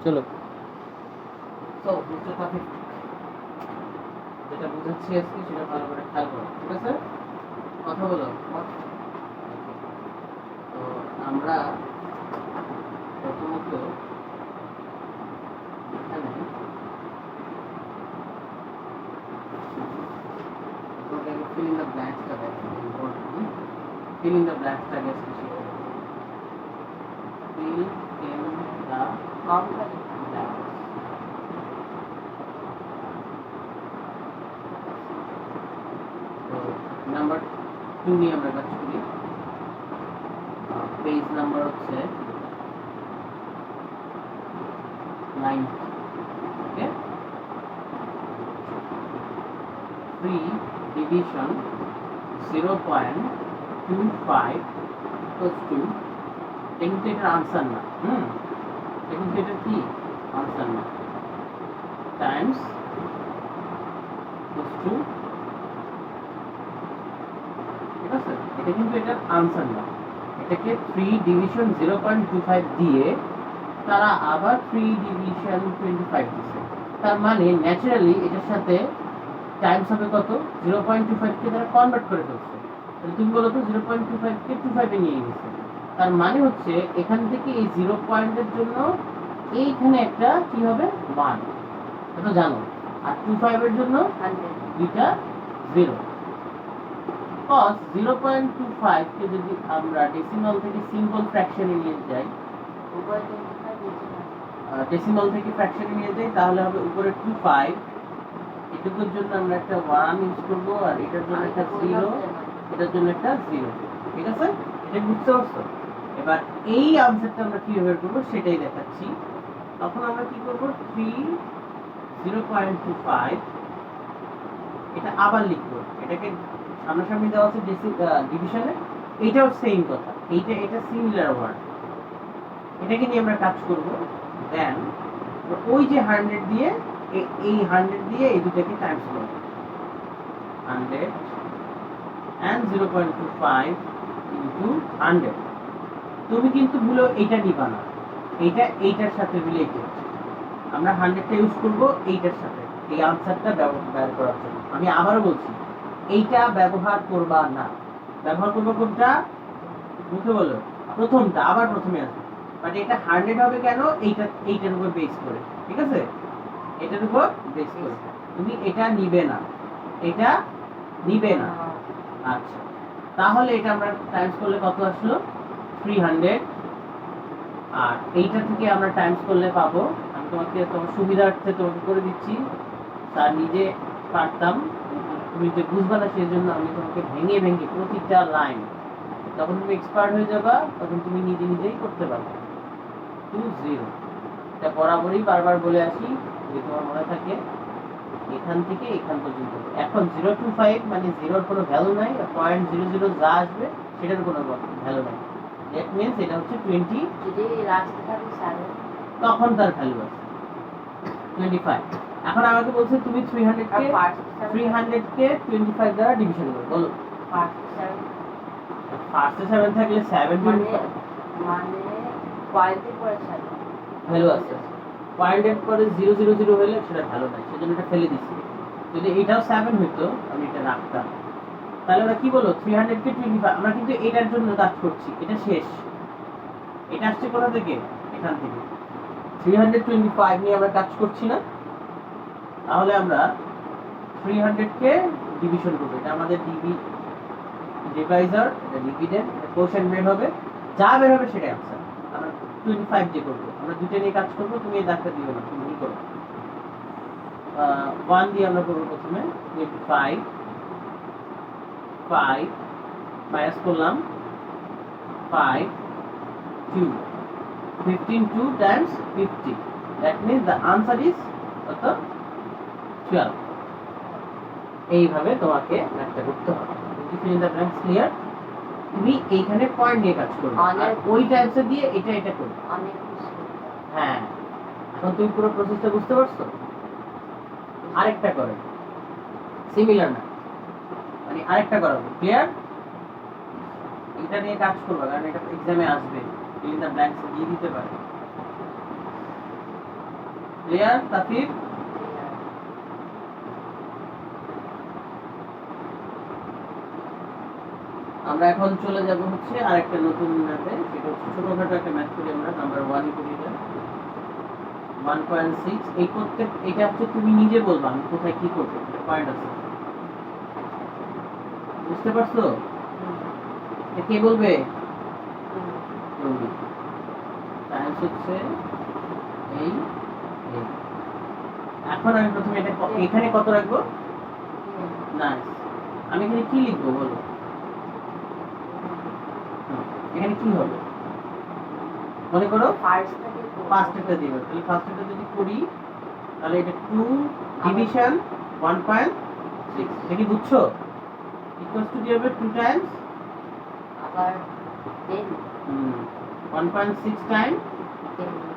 চলো। তো বুঝতে টপিক যেটা বুঝাচ্ছি আজকে সেটা ভালো করে খেয়াল করো, ঠিক আছে? কথা বলো। তো আমরা প্রথমত এখানে fill in the blanks টা দেখো, important fill in the blanks টা আগে শিখো। fill in the blanks। তো নাম্বার 2 নিয়ে আমরা কাজ করি। পেজ নাম্বার হচ্ছে 9। ওকে, 3 division 0.25 equals to, কিন্তু এটা আনসার না, কিন্তু এটা কি আনসার না, টাইমস equals to, ঠিক আছে? এটা কিন্তু এটা আনসার না, এটাকে 3 ডিভিশন 0.25 দিয়ে তারা আবার 3 ডিভিশন 25 দিচ্ছে। তার মানে ন্যাচারালি এটার সাথে টাইমস হবে কত? 0.25 কে তারা কনভার্ট করে ফেলছে। তাহলে তুমি বলো তো 0.25 কে 25 এ নিয়ে গেছে। তার মানে হচ্ছে এখান থেকে এই 0 পয়েন্টের জন্য এইখানে একটা কি হবে 1, এটা জানো। আর 25 এর জন্য দুইটা 0। cos 0.25 কে যদি আমরা ডেসিমাল থেকে সিম্পল ফ্র্যাকশনে নিয়ে যাই, ডেসিমাল থেকে ফ্র্যাকশনে নিয়ে যাই, তাহলে হবে উপরে 25, এটুকুর জন্য আমরা একটা 1 ইউজ করব, আর এটার জন্য একটা 0, এটার জন্য একটা 0। ঠিক আছে? এটা বুঝতে পারছো? এবার এই আনসারটা আমরা কিভাবে বের করব সেটাই দেখাচ্ছি। তখন আমরা কি করব, 3 0.25 এটা আবার লিখব। এটাকে সামনাসামনি দেওয়া আছে ডিভিশনে, এটাও সেম কথা, এটা সিমিলার ওয়ার্ড, এটাকে নিয়ে আমরা কাজ করব। দেন ওই যে 100 দিয়ে এই 100 দিয়ে এই দুটোকে টাইমস করব, 100 and 0.25 into 100। তুমি কিন্তু ভুলো এইটা নিবা না, এইটার সাথে রিলেটেড। আমরা 100টা ইউজ করব এইটার সাথে, এই আনসারটা ব্যবহার করার জন্য। আমি আবারও বলছি, এইটা ব্যবহার করবা না। ব্যবহার করবো কোনটা? মুখে বলো প্রথমটা, আবার প্রথমে আসবে। বাট এটা 100 হবে কেন? এইটার উপর বেস করে, ঠিক আছে? এটার উপর বেস করে তুমি এটা নিবে না, এটা নিবে না। আচ্ছা, তাহলে এটা আমরা টাইমস করলে কত আসলো? 300। আর এইটা থেকে আমরা টাইমস করলে পাবো, আমি তোমাকে তোমার সুবিধার্থে তোমাকে করে দিচ্ছি, তার নিজে পারতাম, তুমি যে বুঝবা না সেই জন্য আমি তোমাকে ভেঙে ভেঙে প্রতিটা লাইন, যখন তুমি এক্সপার্ট হয়ে যাবা তখন তুমি নিজে নিজেই করতে পারবে। 20, এটা বরাবরই বারবার বলে আসি, যদি তোমার মনে থাকে, এখান থেকে এখান পর্যন্ত। এখন 0.25 মানে 0-র কোনো ভ্যালু নাই, 0.00 যা আসবে সেটার কোনো ভ্যালু নাই। দ্যাট মিন্স এটা হচ্ছে 20, যদি রাস্তা থাকে 7 তখন তার ভ্যালু আছে 25। এখন আমাকে বলছে তুমি 300 কে 25 দ্বারা ডিভিশন করো, বলো। ফার্স্টে 7 থাকলে 7 মানে পয়েন্টের পরে 7 ভ্যালু আছে, পয়েন্টের পরে 000 হলে সেটা ভ্যালু নাই, সেজন্য এটা ফেলে দিছি। যদি এটাও 7 হইতো আমি এটা রাখতাম। তাহলে আমরা কি বলবো, 300 কে 25। আমরা কিন্তু এটার জন্য কাজ করছি, এটা শেষ। এটা আসছে কোথা থেকে? এখান থেকে। 325 নিয়ে আমরা কাজ করছি না। তাহলে আমরা 300 কে ডিভিশন করব, এটা আমাদের ডিভাইজার, এটা ডিভিডেন্ড, এটা কোশ্চেন বের হবে, যা বের হবে সেটাই आंसर। আমরা 25 দিয়ে করব, আমরা দুটো নিয়ে কাজ করব, তুমি এই দাগটা দিও না, তুমি কি করো, 1 দিয়ে আমরা করব প্রথমে। 25 5 মাইনাস করলাম 5 2 15 2 times 50, that means the answer is কত? 12। এইভাবে তোমাকে ম্যাথটা করতে হবে। Fill the blanks clear? তুমি এইখানে পয়েন্ট নিয়ে কাজ করবে, আর ওই টাইপসে দিয়ে এটা করবে। হ্যাঁ, এখন তুমি পুরো প্রসেসটা বুঝতে পারছো? আরেকটা করো, সিমিলার না, মানে আরেকটা করো, ক্লিয়ার? এটা নিয়ে কাজ করবে, কারণ এটা এক্সামে আসবে, ফিল দ্য ব্ল্যাঙ্কস দিয়ে দিতে পারে। ক্লিয়ার তাফির? আমরা এখন চলে যাব হচ্ছে আরেকটা নতুন ম্যাথে, সেটা হচ্ছে ছোটখাটো একটা ম্যাথ করি আমরা, নাম্বার 1 করি এটা 1.6। এই করতে এটা হচ্ছে তুমি নিজে বলবা আমি কোথায় কি করব, এটা পয়েন্ট আছে, বুঝতে পারছো? এটা কে বলবে? তুমি। টাইমস হচ্ছে এই এই। এখন আমি প্রথমে এটা এখানে কত রাখবো? নাইস। আমি এখানে কি লিখবো বলো? এখানে কি হবে মনে করো? ফার্স্টটা দিব, তাহলে ফার্স্টটা যদি করি তাহলে এটা 2 ডিভিশন 1.6, এটা কি বুঝছো? ইকুয়ালস টু কি হবে? 2 টাইমস আবার 10 1.6 টাইম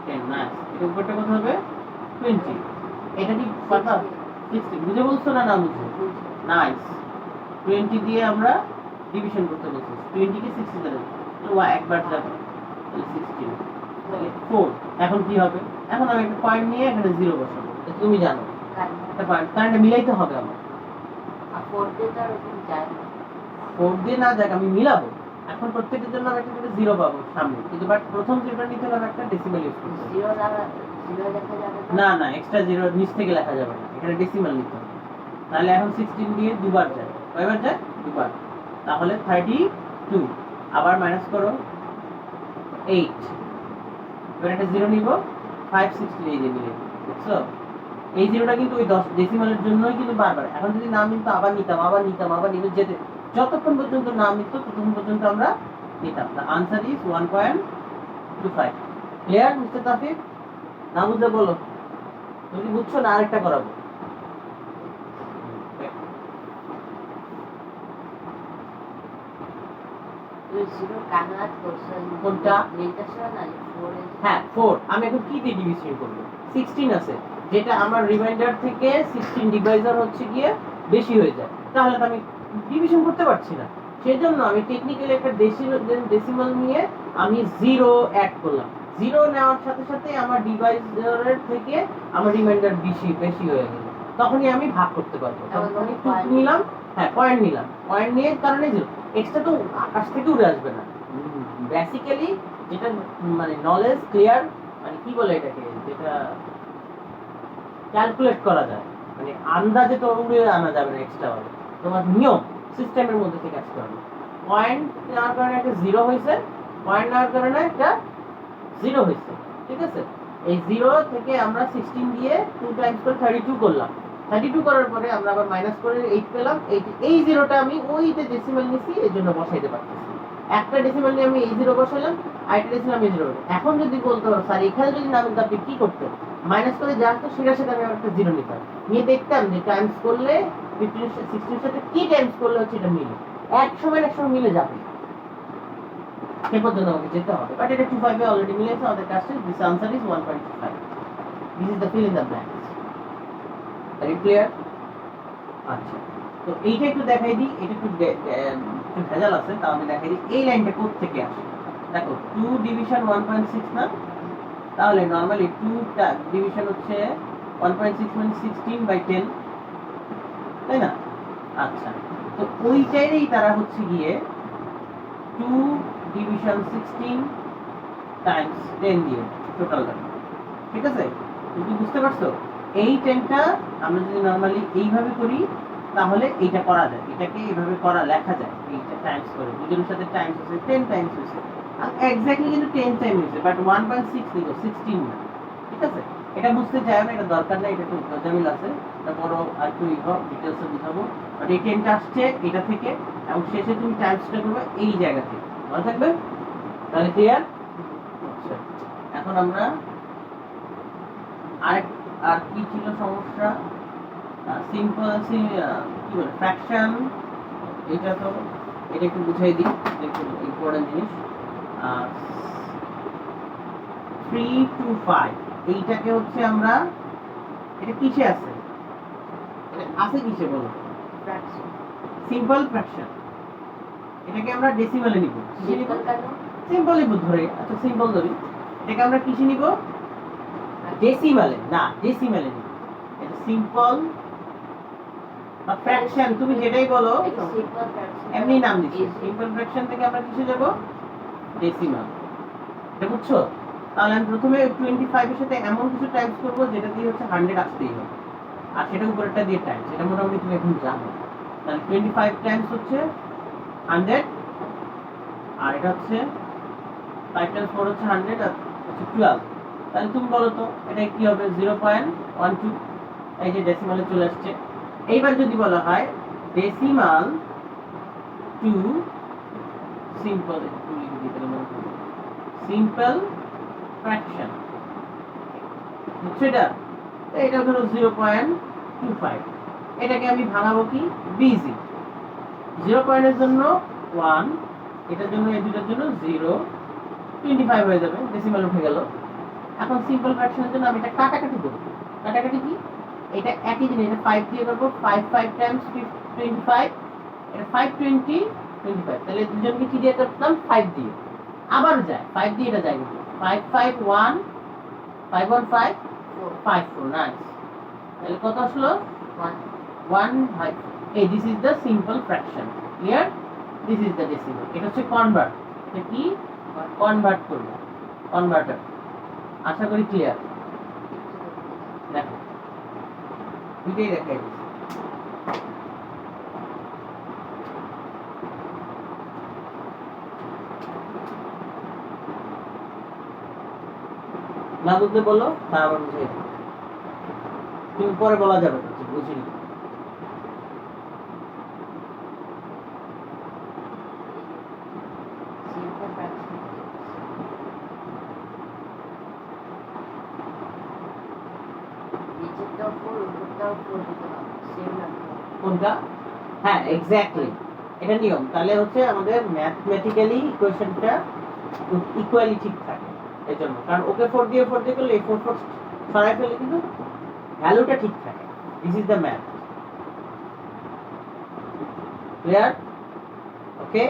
10। নাইস। এর উপরটা কত হবে? 20। এটা কি কথা 60 বুঝে বলছো না না বুঝে? নাইস। 20 দিয়ে আমরা ডিভিশন করতে বলছি, 20 কে 60 দ্বারা, তো একবার যাবে তাহলে 16, তাহলে 4। এখন কি হবে? এখন আমি একটা পয়েন্ট নিয়ে এখানে 0 বসাবো, এটা তুমি জানো একটা পয়েন্ট, কারণ এটা মিলাইতে হবে আমার। আর 4 দিয়ে তো আর ওখানে যায় না। 4 দিয়ে না যাক, আমি মিলাবো। এখন প্রত্যেকটার জন্য আমি একটা করে 0 পাবো সামনে, কিন্তু বাট প্রথম যেটা নিতে হবে একটা ডেসিমাল ইউজ করতে হবে। 0 লেখা যাবে না না, এক্সট্রা 0 নিচ থেকে লেখা যাবে না, এখানে ডেসিমাল নিতে হবে। তাহলে এখন 16 দিয়ে দুবার যায়, কয়বার যায়? দুবার। তাহলে 32। আবার মাইনাস করো 8, এবার একটা 0 নিব 560 এই যে মিলে, বুঝছো? এই 0টা কিন্তু ওই 10 ডেসিমালের জন্যই কিন্তু বারবার। এখন যদি না মিলতো আবার নিতাম যেতে, যতক্ষণ পর্যন্ত না মিলতো ততক্ষণ পর্যন্ত আমরা নিতাম। The answer is 1.25। Clear mister Taufiq? না বুঝলে বলো, তুমি বুঝছো না আরেকটা করাবো? তুই 0 কানাত করছিস কোনটা? নিতেছ না 4 এ। হ্যাঁ 4। আমি এখন কি দিয়ে ডিভিশন করব? 16 আছে, যেটা আমার রিমাইন্ডার থেকে 16 ডিভাইজার হচ্ছে গিয়ে বেশি হয়ে যায়, তাহলে তো আমি ডিভিশন করতে পারছি না। সেজন্য আমি টেকনিক্যালি একটা ডেসিমাল নিয়ে আমি 0 অ্যাড করলাম। 0 নেওয়ার সাথে সাথে আমার ডিভাইজারের থেকে আমার রিমাইন্ডার বেশি হয়ে গেল, তখনই আমি ভাগ করতে পারবো। তখন আমি 2 নিলাম, হ্যাঁ পয়েন্ট নিলাম, পয়েন্ট নিয়ে কারণে 0 এক্সট্রা তো আকাশ থেকে উড়ে আসবে না। বেসিক্যালি যেটা মানে নলেজ ক্লিয়ার, মানে কি বলে এটাকে, যেটা ক্যালকুলেট করা যায়, মানে আন্দাজে তো উড়ে আনা যাবে না এক্সট্রা ভাবে, তোমার নিয়ম সিস্টেমের মধ্যে থেকে আসতে হবে। পয়েন্ট নেওয়ার কারণে একটা 0 হয়েছে, পয়েন্ট নেওয়ার কারণে একটা 0 হয়েছে, ঠিক আছে? এই 0 থেকে আমরা 16 দিয়ে 2 টাইমস করে 32 করলাম। 32 করার পরে আমরা আবার মাইনাস করে 8 পেলাম। এই 0টা আমি ওইতে ডেসিমাল নিছি, এর জন্য বসাইতে পারতেছি। একটা ডেসিমাল নিয়ে আমি এই 0 বসাইলাম, আরেকটা ডেসিমাল এই 0। এখন যদি বলতে পারো স্যার এখানে যদি না বলতে, আপনি কি করতেন? মাইনাস করে যা আসতো সেটার সাথে আমি একটা 0 নিতাম, নিয়ে দেখতাম যে টাইমস করলে 15 16 সাথে কি টাইমস করলে হচ্ছে এটা মিলে, এক সময় মিলে যাবে, সে পর্যন্ত আমাকে যেতে হবে। বাট এটা 25 এ অলরেডি মিলেছে, আমাদের কাছে this answer is 1.25। This is the fill in the blanks. Very clear? আচ্ছা, তো এইটা একটু দেখাই দিই, এটা একটু ভেজাল আছে, তাও আমি দেখাই দিই এই লাইনটা কোথা থেকে আসে। দেখো 2 ডিভিশন 1.6 না, তাহলে নরমালি 2 টা ডিভিশন হচ্ছে 1.6 মানে 16/10, তাই না? আচ্ছা, তো ওইটারই তারা হচ্ছে গিয়ে 2 ডিভিশন 16 টাইমস 10 দিয়ে টোটালটা, ঠিক আছে? তুমি বুঝতে পারছো? এই 10টা আমরা যদি নরমালি এইভাবে করি তাহলে এইটা করা যায়, এটাকে এইভাবে লেখা যায়, এইটা টাইমস করে দুজনের সাথে টাইমস হচ্ছে 10 টাইমস হচ্ছে, আর এক্স্যাক্টলি কিন্তু 10 টাইম হচ্ছে, বাট 1.6 লিখো 16 না, ঠিক আছে? এটা বুঝতে চাই না, এটা দরকার নাই, এটা একটু গজামিল আছে, তারপর আর একটু ডিটেইলসে বুঝাবো। বাট এই 10টা আসছে এটা থেকে, এবং শেষে তুমি টাইমসটা করবে এই জায়গা থেকে, মনে থাকবে? তাহলে ক্লিয়ার? আচ্ছা, এখন আমরা আর কি ছিল সমস্যা? সিম্পল কি বলে ফ্র্যাকশন, এটা তো এটা একটু বুঝাই দিই, একটু ইম্পর্টেন্ট জিনিস। 3 to 5 এইটাকে হচ্ছে আমরা, এটা কিসে আছে? এটা আছে কিসে বলো? ফ্র্যাকশন সিম্পল ফ্র্যাকশন, এটাকে আমরা ডেসিমালে নিব। কিসে নিব? সিম্পল কেন? সিম্পল নিব ধরে, আচ্ছা সিম্পল ধরি, এটাকে আমরা কিসে নিব? ডেসিমালে না, ডেসিমালে না, এটা সিম্পল বা ফ্র্যাকশন, তুমি যেটাই বলো এটা সিম্পল ফ্র্যাকশন এমনি নাম দিচ্ছি। সিম্পল ফ্র্যাকশন থেকে আমরা কিসে যাব? ডেসিমাল। এটা বুঝছো? তাহলে আমি প্রথমে 25 এর সাথে এমন কিছু টাইপস করব যেটা দিয়ে হচ্ছে 100 আসতেই হবে, আর সেটা উপরেরটা দিয়ে টাইমস, এটা মোটামুটি তুমি এখন জানো। তাহলে 25 টাইমস হচ্ছে 100, আর এটা হচ্ছে 5 টাইমস 4 হচ্ছে 100, আর হচ্ছে 12। তাহলে তুমি বলো তো এটা কি হবে? 0.12। এই যে ডেসিমালে চলে আসছে। এইবার যদি বলা হয় ডেসিমাল টু সিম্পল, একটু লিখে দিতে হবে, সিম্পল ফ্র্যাকশন, বুঝছো? এটা ধরো 0.25। এটাকে আমি ভাঙাবো কি? বিজি। 0 পয়েন্টের জন্য 1, এটার জন্য এই দুটোর জন্য 0, 25 হয়ে যাবে, ডেসিমাল উঠে গেল। এখন সিম্পল ফ্র্যাকশনের জন্য আমি এটা কাটাকাটি করব। কাটাকাটি কি? এটা একই জিনিস, এটা 5 দিয়ে করব, 5 টাইমস 25, এটা 520 25। তাহলে দুজনকে কি দিয়ে করতাম? 5 দিয়ে। আবার যায় 5 দিয়ে, এটা যায় কিন্তু 551 515 54, নাইস। তাহলে কত আসলো? 1/4। এই this is the simple fraction, clear? This is the decimal. এটা হচ্ছে কনভার্ট। এটা কি? কনভার্ট করব, কনভার্টার। আশা করি ক্লিয়ার। দেখো দুটোই দেখাই দিচ্ছি। না বুঝতে বলো, তার আবার বুঝে তুমি পরে বলা যাবে তো, বুঝিনি। সিম্পল ফ্র্যাকশন নিচেরটাও 4 উপরটাও 4 দিতে হবে, সেম রাখতে হবে। কোনটা? হ্যাঁ, এক্স্যাক্টলি, এটা নিয়ম। তাহলে হচ্ছে আমাদের ম্যাথমেটিক্যালি ইকুয়েশনটা ইকুয়ালি ঠিক থাকে। এর জন্য কারণ ওকে 4 দিয়ে করলে এই 4 সরাই ফেলে কিন্তু ভ্যালুটা ঠিক থাকে। This is the math, clear? Okay,